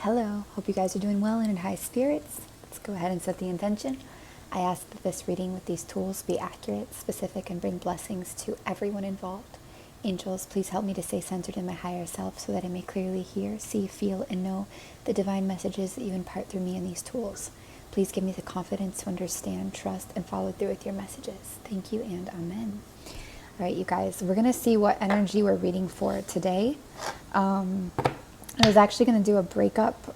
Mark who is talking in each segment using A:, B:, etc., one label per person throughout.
A: Hello, hope you guys are doing well and in high spirits. Let's go ahead and set the intention. I ask that this reading with these tools be accurate, specific, and bring blessings to everyone involved. Angels, please help me to stay centered in my higher self so that I may clearly hear, see, feel, and know the divine messages that you impart through me in these tools. Please give me the confidence to understand, trust, and follow through with your messages. Thank you and amen. All right, you guys, we're going to see what energy we're reading for today. I was actually going to do a breakup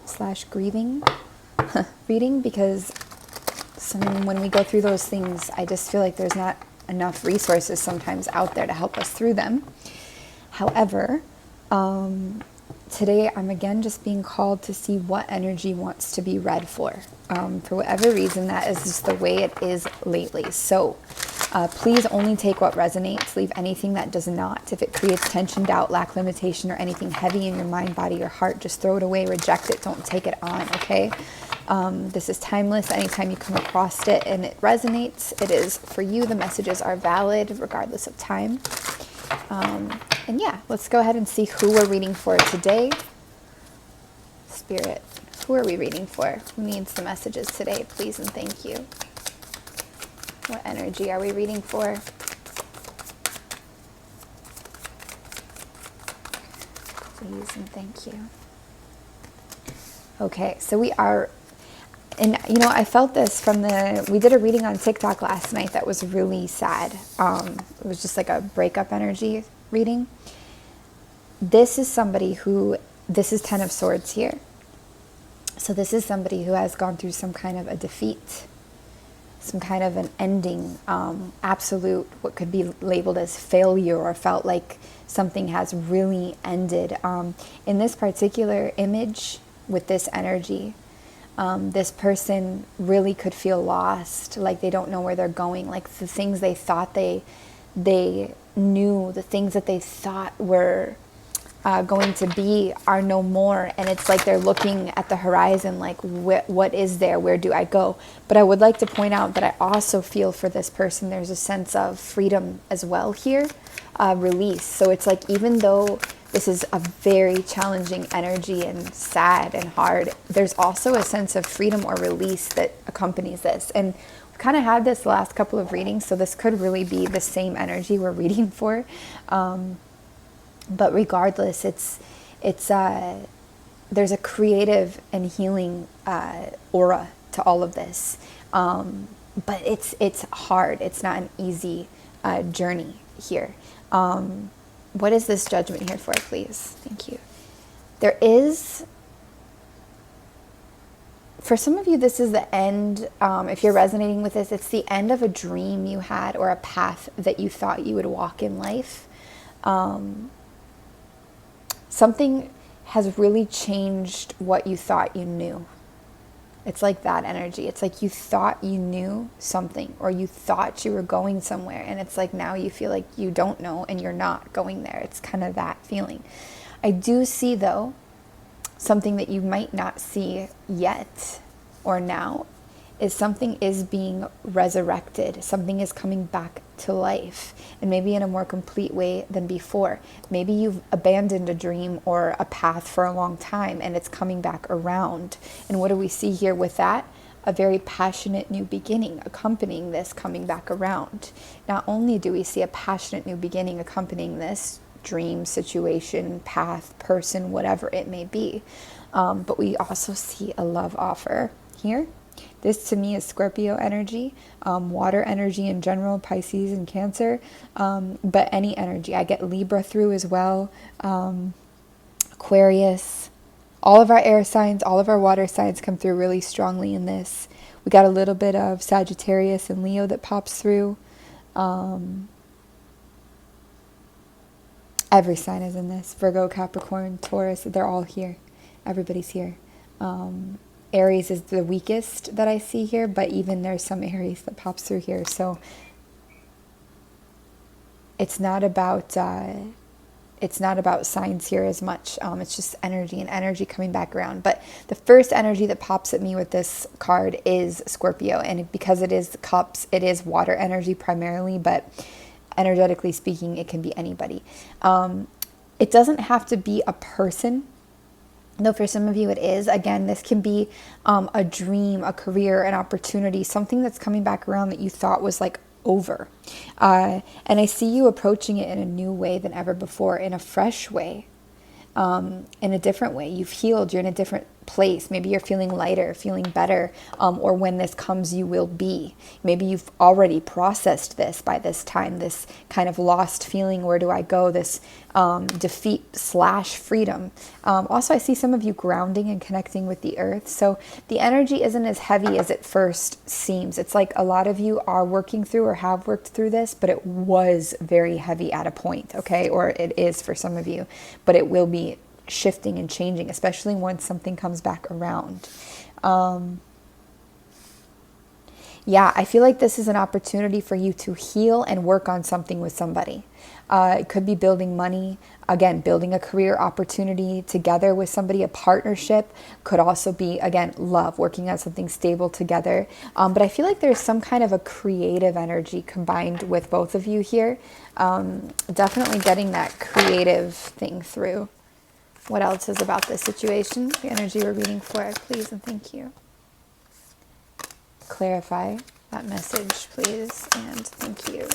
A: slash grieving reading because when we go through those things, I just feel like there's not enough resources sometimes out there to help us through them. However, today I'm again just being called to see what energy wants to be read for. For whatever reason, that is just the way it is lately. So please only take what resonates. Leave anything that does not. If it creates tension, doubt, lack, limitation, or anything heavy in your mind, body, or heart, just throw it away, reject it. Don't take it on, okay? This is timeless. Anytime you come across it and it resonates, it is for you. The messages are valid regardless of time. And yeah, let's go ahead and see who we're reading for today. Spirit, who are we reading for? Who needs the messages today? Please and thank you. What energy are we reading for? Please and thank you. Okay, so we are, and you know, I felt this from we did a reading on TikTok last night that was really sad. It was just like a breakup energy reading. This is somebody who, this is 10 of Swords here. So this is somebody who has gone through some kind of a defeat, some kind of an ending, absolute, what could be labeled as failure, or felt like something has really ended. In this particular image with this energy, this person really could feel lost, like they don't know where they're going, like the things they thought they knew, the things that they thought were going to be are no more, and it's like they're looking at the horizon like, what is there, where do I go? But I would like to point out that I also feel for this person there's a sense of freedom as well here, release. So it's like, even though this is a very challenging energy and sad and hard, there's also a sense of freedom or release that accompanies this. And we've kind of had this last couple of readings, so this could really be the same energy we're reading for. But regardless, there's a creative and healing aura to all of this. But it's hard. It's not an easy journey here. What is this judgment here for, please? Thank you. There is, for some of you, this is the end. If you're resonating with this, it's the end of a dream you had or a path that you thought you would walk in life. Something has really changed what you thought you knew. It's like that energy. It's like you thought you knew something, or you thought you were going somewhere, and it's like now you feel like you don't know and you're not going there. It's kind of that feeling. I do see, though, something that you might not see yet or now, is something is being resurrected. Something is coming back to life, and maybe in a more complete way than before. Maybe you've abandoned a dream or a path for a long time, and it's coming back around. And what do we see here with that? A very passionate new beginning accompanying this coming back around. Not only do we see a passionate new beginning accompanying this dream, situation, path, person, whatever it may be, but we also see a love offer here. This to me is Scorpio energy, water energy in general, Pisces and Cancer, but any energy. I get Libra through as well, Aquarius. All of our air signs, all of our water signs come through really strongly in this. We got a little bit of Sagittarius and Leo that pops through. Every sign is in this. Virgo, Capricorn, Taurus, they're all here. Everybody's here. Aries is the weakest that I see here, but even there's some Aries that pops through here. So it's not about signs here as much. It's just energy and energy coming back around. But the first energy that pops at me with this card is Scorpio, and because it is cups, it is water energy primarily, but energetically speaking, it can be anybody. It doesn't have to be a person Though for some of you it is. Again, this can be a dream, a career, an opportunity, something that's coming back around that you thought was like over. And I see you approaching it in a new way than ever before, in a fresh way, in a different way. You've healed, you're in a different place. Maybe you're feeling lighter, feeling better, or when this comes, you will be. Maybe you've already processed this by this time, this kind of lost feeling, where do I go, this defeat / freedom. Also, I see some of you grounding and connecting with the earth. So the energy isn't as heavy as it first seems. It's like a lot of you are working through or have worked through this, but it was very heavy at a point, okay? Or it is for some of you, but it will be shifting and changing, especially once something comes back around. Yeah, I feel like this is an opportunity for you to heal and work on something with somebody. It could be building money, again, building a career opportunity together with somebody, a partnership. Could also be, again, love, working on something stable together. But I feel like there's some kind of a creative energy combined with both of you here. Definitely getting that creative thing through. What else is about this situation? The energy we're reading for, please and thank you. Clarify that message, please, and thank you.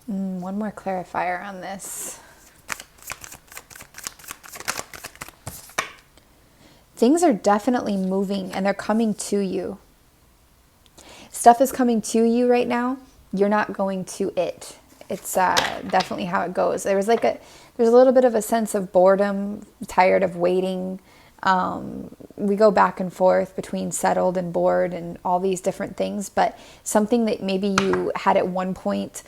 A: One more clarifier on this. Things are definitely moving and they're coming to you. Stuff is coming to you right now. You're not going to it. It's definitely how it goes. There's a little bit of a sense of boredom, tired of waiting. We go back and forth between settled and bored and all these different things, but something that maybe you had at one point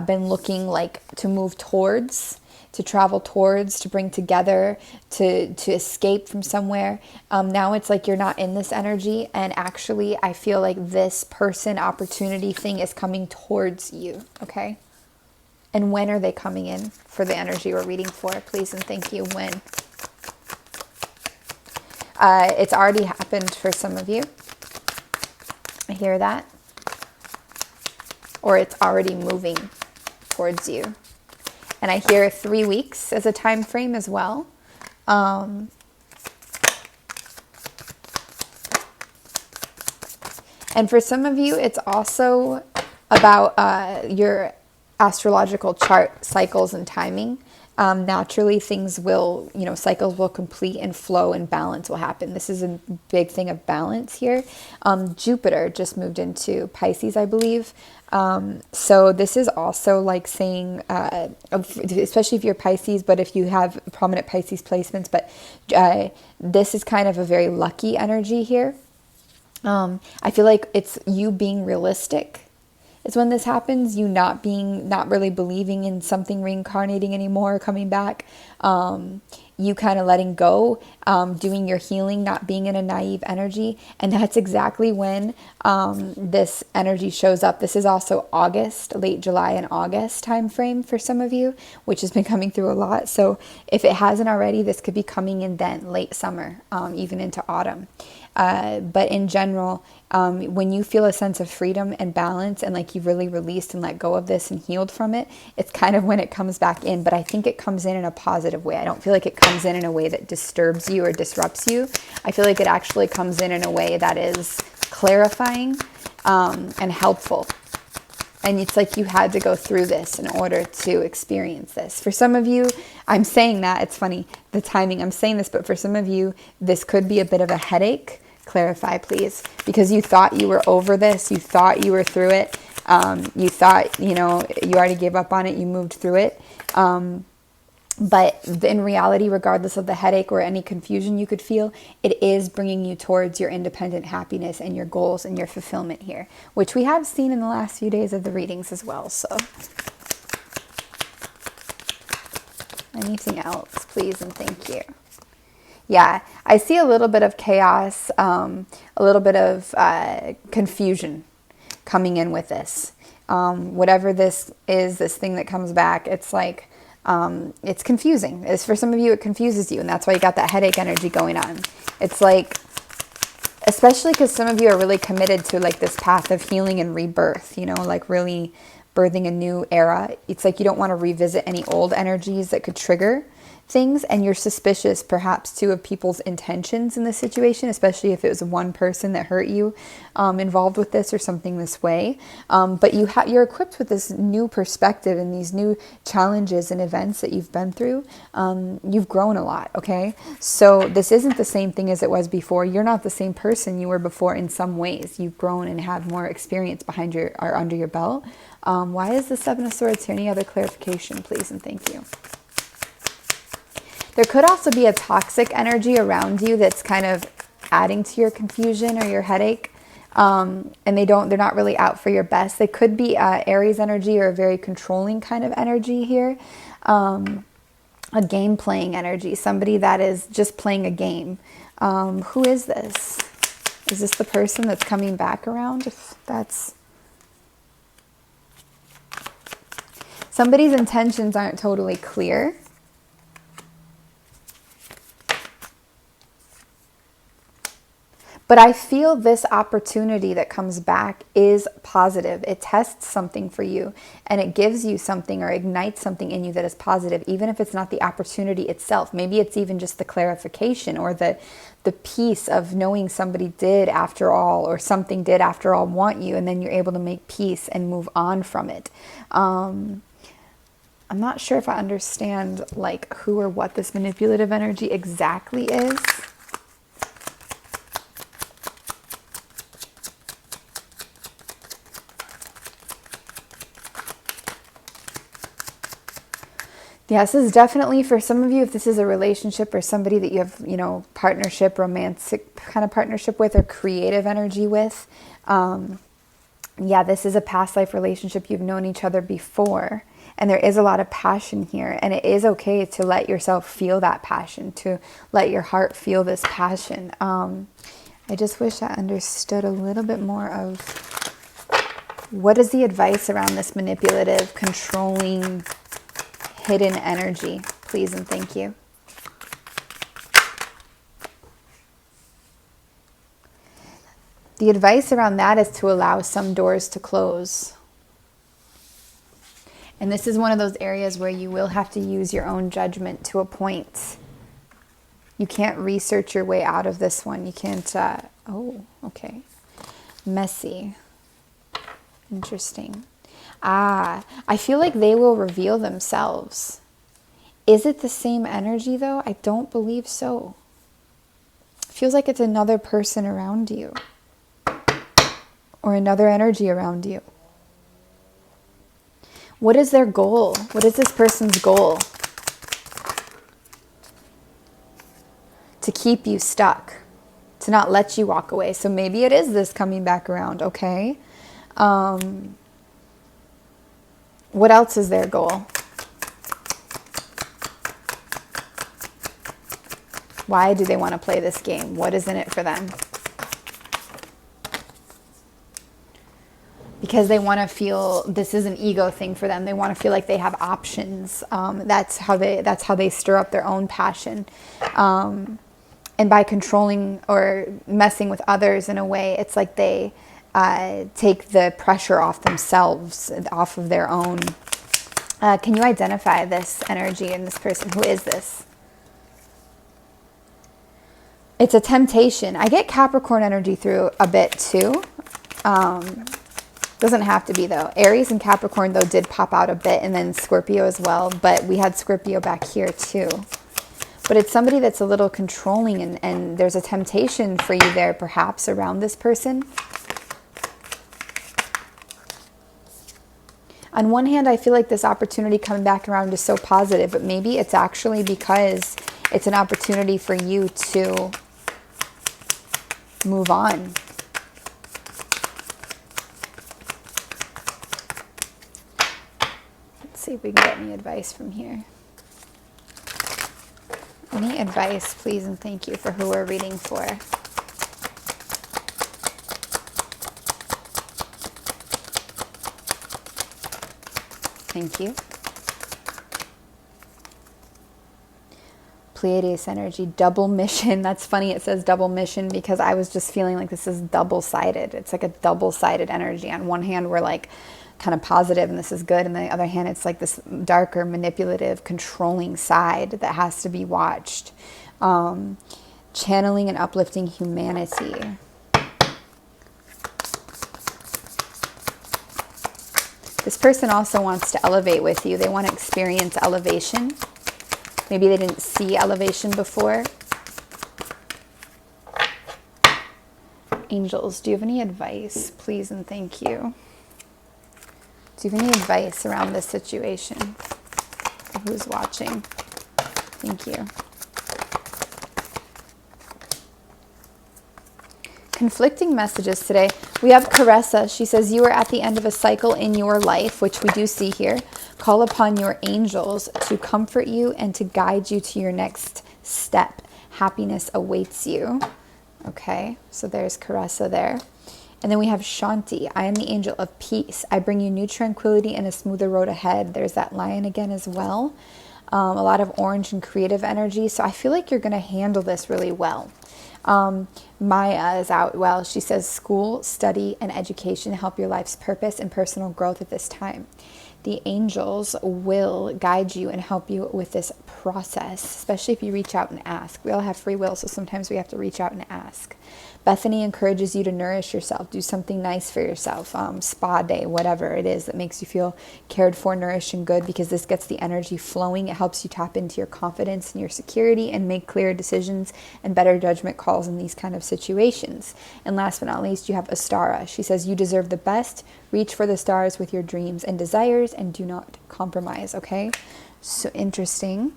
A: been looking like to move towards, to travel towards, to bring together, to escape from somewhere. Now it's like you're not in this energy, and actually I feel like this person, opportunity thing is coming towards you, okay? And when are they coming in for the energy we're reading for? Please and thank you. When? It's already happened for some of you. I hear that. Or it's already moving towards you. And I hear 3 weeks as a time frame as well. And for some of you, it's also about your astrological chart cycles and timing. Naturally, things will, cycles will complete and flow and balance will happen. This is a big thing of balance here. Jupiter just moved into Pisces, I believe. So this is also like saying, especially if you're Pisces, but if you have prominent Pisces placements, but this is kind of a very lucky energy here. I feel like it's you being realistic is when this happens, you not really believing in something reincarnating anymore, coming back, you kind of letting go, doing your healing, not being in a naive energy. And that's exactly when this energy shows up. This is also August, late July and August time frame for some of you, which has been coming through a lot. So if it hasn't already, this could be coming in then, late summer, even into autumn. But in general, when you feel a sense of freedom and balance and like you've really released and let go of this and healed from it, it's kind of when it comes back in. But I think it comes in a positive way. I don't feel like it comes in a way that disturbs you or disrupts you. I feel like it actually comes in a way that is clarifying and helpful. And it's like you had to go through this in order to experience this. For some of you, I'm saying that, it's funny, the timing, I'm saying this, but for some of you, this could be a bit of a headache. Clarify, please, because you thought you were over this, you thought you were through it, you thought, you already gave up on it, you moved through it. But in reality, regardless of the headache or any confusion you could feel, it is bringing you towards your independent happiness and your goals and your fulfillment here, which we have seen in the last few days of the readings as well. So anything else, please and thank you. Yeah, I see a little bit of chaos, a little bit of confusion coming in with this. Whatever this is, this thing that comes back, it's like, it's confusing. For some of you, it confuses you, and that's why you got that headache energy going on. It's like especially because some of you are really committed to like this path of healing and rebirth, you know, like really birthing a new era. It's like you don't want to revisit any old energies that could trigger things, and you're suspicious perhaps too of people's intentions in this situation, especially if it was one person that hurt you involved with this or something this way. But you're equipped with this new perspective and these new challenges and events that you've been through. You've grown a lot, okay? So this isn't the same thing as it was before. You're not the same person you were before in some ways. You've grown and have more experience behind your or under your belt. Why is the Seven of Swords here? Any other clarification, please, and thank you. There could also be a toxic energy around you that's kind of adding to your confusion or your headache. And they're not really out for your best. They could be Aries energy or a very controlling kind of energy here. A game playing energy. Somebody that is just playing a game. Who is this? Is this the person that's coming back around? If that's... Somebody's intentions aren't totally clear. But I feel this opportunity that comes back is positive. It tests something for you, and it gives you something or ignites something in you that is positive, even if it's not the opportunity itself. Maybe it's even just the clarification or the peace of knowing somebody did after all, or something did after all want you, and then you're able to make peace and move on from it. I'm not sure if I understand like who or what this manipulative energy exactly is. Yes, this is definitely for some of you, if this is a relationship or somebody that you have, you know, partnership, romantic kind of partnership with or creative energy with. Yeah, this is a past life relationship. You've known each other before, and there is a lot of passion here, and it is okay to let yourself feel that passion, to let your heart feel this passion. I just wish I understood a little bit more of what is the advice around this manipulative, controlling, hidden energy, please and thank you. The advice around that is to allow some doors to close. And this is one of those areas where you will have to use your own judgment to a point. You can't research your way out of this one. You can't, oh, okay. Messy. Interesting. I feel like they will reveal themselves. Is it the same energy though? I don't believe so. It feels like it's another person around you. Or another energy around you. What is their goal? What is this person's goal? To keep you stuck. To not let you walk away. So maybe it is this coming back around, okay? What else is their goal? Why do they want to play this game? What is in it for them? Because they want to feel this is an ego thing for them. They want to feel like they have options. That's how they stir up their own passion. And by controlling or messing with others in a way, it's like they take the pressure off themselves, off of their own. Can you identify this energy in this person? Who is this? It's a temptation. I get Capricorn energy through a bit too. Doesn't have to be though. Aries and Capricorn though did pop out a bit, and then Scorpio as well. But we had Scorpio back here too. But it's somebody that's a little controlling, and there's a temptation for you there perhaps around this person. On one hand, I feel like this opportunity coming back around is so positive, but maybe it's actually because it's an opportunity for you to move on. Let's see if we can get any advice from here. Any advice, please and thank you, for who we're reading for. Thank you. Pleiades energy, double mission. That's funny, it says double mission, because I was just feeling like this is double-sided. It's like a double-sided energy. On one hand, we're like kind of positive and this is good, and on the other hand, it's like this darker, manipulative, controlling side that has to be watched. Channeling and uplifting humanity. This person also wants to elevate with you. They want to experience elevation. Maybe they didn't see elevation before. Angels, do you have any advice, please and thank you? Do you have any advice around this situation? Who's watching? Thank you. Conflicting messages today. We have Caressa. She says, you are at the end of a cycle in your life, which we do see here. Call upon your angels to comfort you and to guide you to your next step. Happiness awaits you. Okay, so there's Caressa there. And then we have Shanti. I am the angel of peace. I bring you new tranquility and a smoother road ahead. There's that lion again as well. A lot of orange and creative energy. So I feel like you're going to handle this really well. Maya is out well. She says school, study, and education help your life's purpose and personal growth at this time. The angels will guide you and help you with this process, especially if you reach out and ask. We all have free will, so sometimes we have to reach out and ask. Bethany encourages you to nourish yourself. Do something nice for yourself. Spa day, whatever it is that makes you feel cared for, nourished, and good, because this gets the energy flowing. It helps you tap into your confidence and your security and make clear decisions and better judgment calls in these kind of situations. And last but not least, you have Astara. She says, you deserve the best. Reach for the stars with your dreams and desires and do not compromise, okay? So interesting.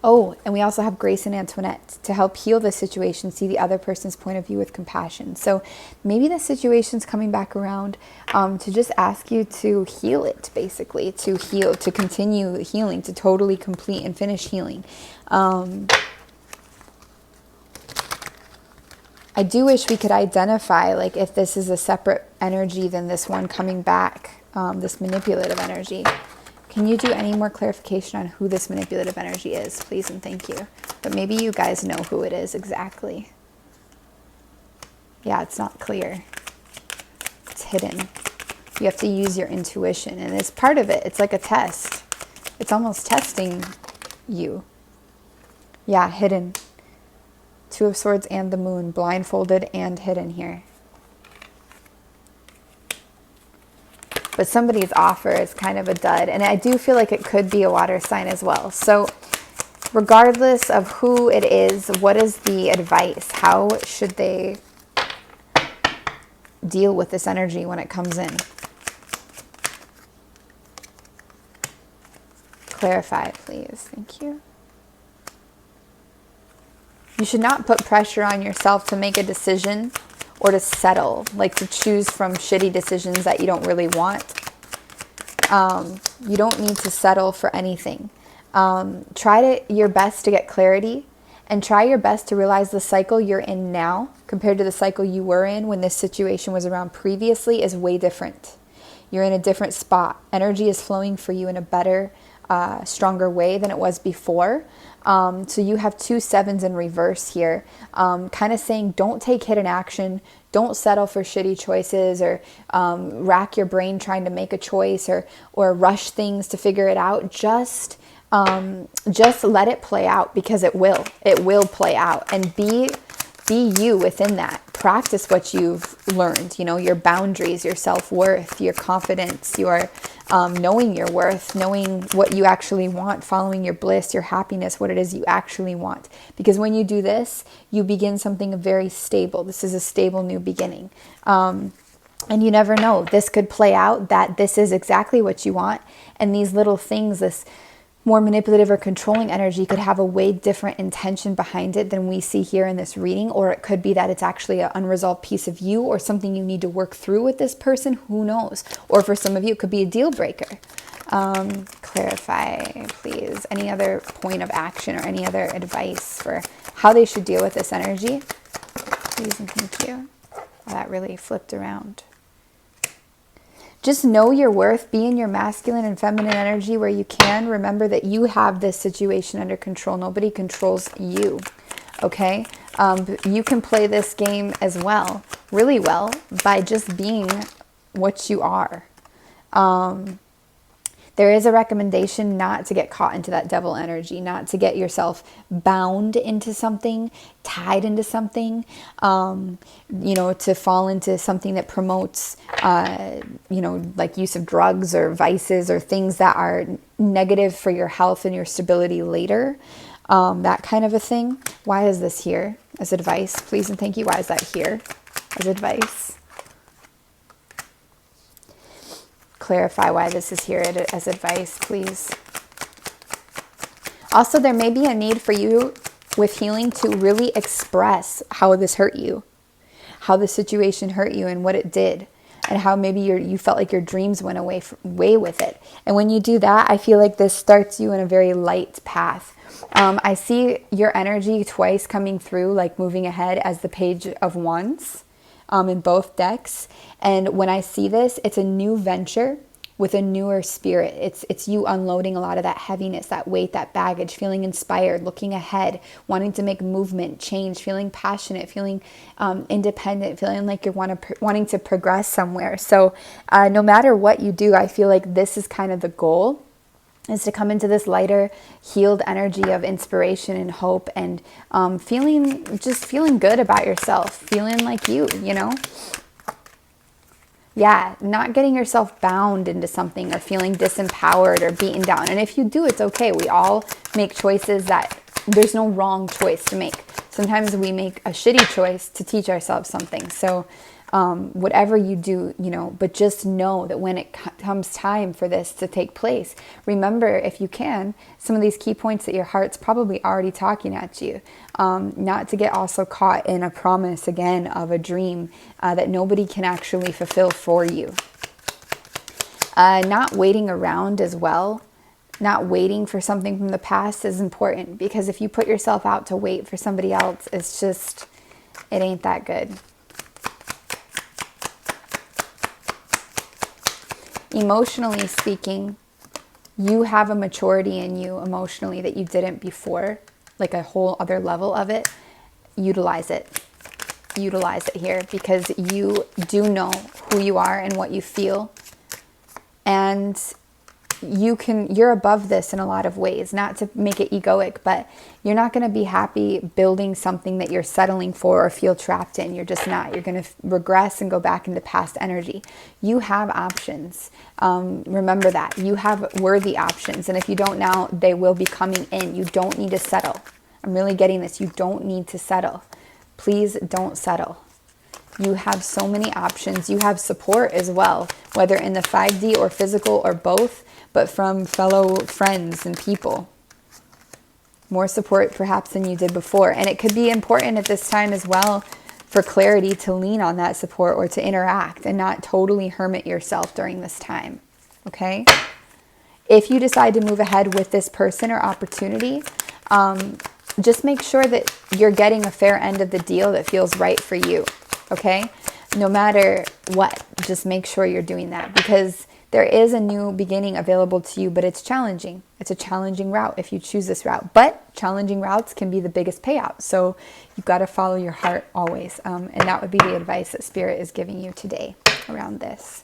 A: Oh, and we also have Grace and Antoinette to help heal the situation, see the other person's point of view with compassion. So maybe the situation's coming back around to just ask you to heal it, basically, to heal, to continue healing, to totally complete and finish healing. I do wish we could identify, like, if this is a separate energy than this one coming back, this manipulative energy. Can you do any more clarification on who this manipulative energy is, please and thank you? But maybe you guys know who it is exactly. Yeah, it's not clear. It's hidden. You have to use your intuition, and it's part of it. It's like a test. It's almost testing you. Yeah, hidden. Two of Swords and the Moon, blindfolded and hidden here. But somebody's offer is kind of a dud. And I do feel like it could be a water sign as well. So regardless of who it is, what is the advice? How should they deal with this energy when it comes in? Clarify, please. Thank you. You should not put pressure on yourself to make a decision or to settle, like to choose from shitty decisions that you don't really want. You don't need to settle for anything. Try your best to get clarity, and try your best to realize the cycle you're in now compared to the cycle you were in when this situation was around previously is way different. You're in a different spot. Energy is flowing for you in a better, stronger way than it was before. So you have 2 sevens in reverse here, kind of saying don't take hidden action, don't settle for shitty choices, or rack your brain trying to make a choice, or rush things to figure it out. Just let it play out, because it will play out, and be you within that. Practice what you've learned, you know, your boundaries, your self-worth, your confidence, your knowing your worth, knowing what you actually want, following your bliss, your happiness, what it is you actually want. Because when you do this, you begin something very stable. This is a stable new beginning. And you never know, this could play out that this is exactly what you want. And these little things, this more manipulative or controlling energy, could have a way different intention behind it than we see here in this reading. Or it could be that it's actually an unresolved piece of you, or something you need to work through with this person. Who knows? Or for some of you, it could be a deal breaker. Clarify, please. Any other point of action or any other advice for how they should deal with this energy? Please and thank you. Well, that really flipped around. Just know your worth. Be in your masculine and feminine energy where you can. Remember that you have this situation under control. Nobody controls you. Okay? You can play this game as well, really well, by just being what you are. There is a recommendation not to get caught into that devil energy, not to get yourself bound into something, tied into something, to fall into something that promotes, like use of drugs or vices or things that are negative for your health and your stability later. That kind of a thing. Why is this here as advice? Please and thank you. Why is that here as advice? Clarify why this is here as advice, please. Also, there may be a need for you with healing to really express how this hurt you, how the situation hurt you and what it did, and how maybe you felt like your dreams went away with it. And when you do that, I feel like this starts you in a very light path. I see your energy twice coming through, like moving ahead as the Page of Wands in both decks. And when I see this, it's a new venture with a newer spirit. It's you unloading a lot of that heaviness, that weight, that baggage, feeling inspired, looking ahead, wanting to make movement, change, feeling passionate, feeling independent, feeling like you're wanting to progress somewhere. So no matter what you do, I feel like this is kind of the goal, is to come into this lighter, healed energy of inspiration and hope, and feeling good about yourself, feeling like you know? Yeah, not getting yourself bound into something or feeling disempowered or beaten down. And if you do, it's okay. We all make choices that there's no wrong choice to make. Sometimes we make a shitty choice to teach ourselves something. So whatever you do, but just know that when it comes time for this to take place, remember, if you can, some of these key points that your heart's probably already talking at you. Not to get also caught in a promise again of a dream that nobody can actually fulfill for you. Not waiting around as well. Not waiting for something from the past is important, because if you put yourself out to wait for somebody else, it ain't that good. Emotionally speaking, you have a maturity in you emotionally that you didn't before, like a whole other level of it. Utilize it. Utilize it here, because you do know who you are and what you feel. And you're above this in a lot of ways, not to make it egoic, but you're not going to be happy building something that you're settling for or feel trapped in. You're just not. You're going to regress and go back into past energy. You have options. Remember that. You have worthy options. And if you don't now, they will be coming in. You don't need to settle. I'm really getting this. You don't need to settle. Please don't settle. You have so many options. You have support as well, whether in the 5D or physical or both, but from fellow friends and people. More support perhaps than you did before. And it could be important at this time as well for clarity to lean on that support or to interact and not totally hermit yourself during this time. Okay? If you decide to move ahead with this person or opportunity, just make sure that you're getting a fair end of the deal that feels right for you. Okay? No matter what, just make sure you're doing that, because there is a new beginning available to you, but it's challenging. It's a challenging route if you choose this route. But challenging routes can be the biggest payout. So you've got to follow your heart always. And that would be the advice that Spirit is giving you today around this.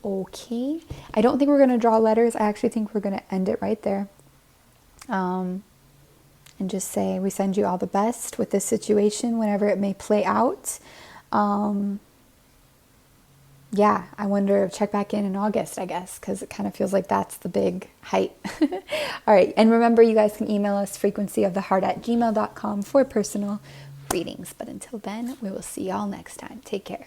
A: Okay. I don't think we're going to draw letters. I actually think we're going to end it right there. And just say we send you all the best with this situation, whenever it may play out. Yeah, I wonder, check back in August, I guess, because it kind of feels like that's the big height. All right. And remember, you guys can email us frequencyoftheheart@gmail.com for personal readings. But until then, we will see y'all next time. Take care.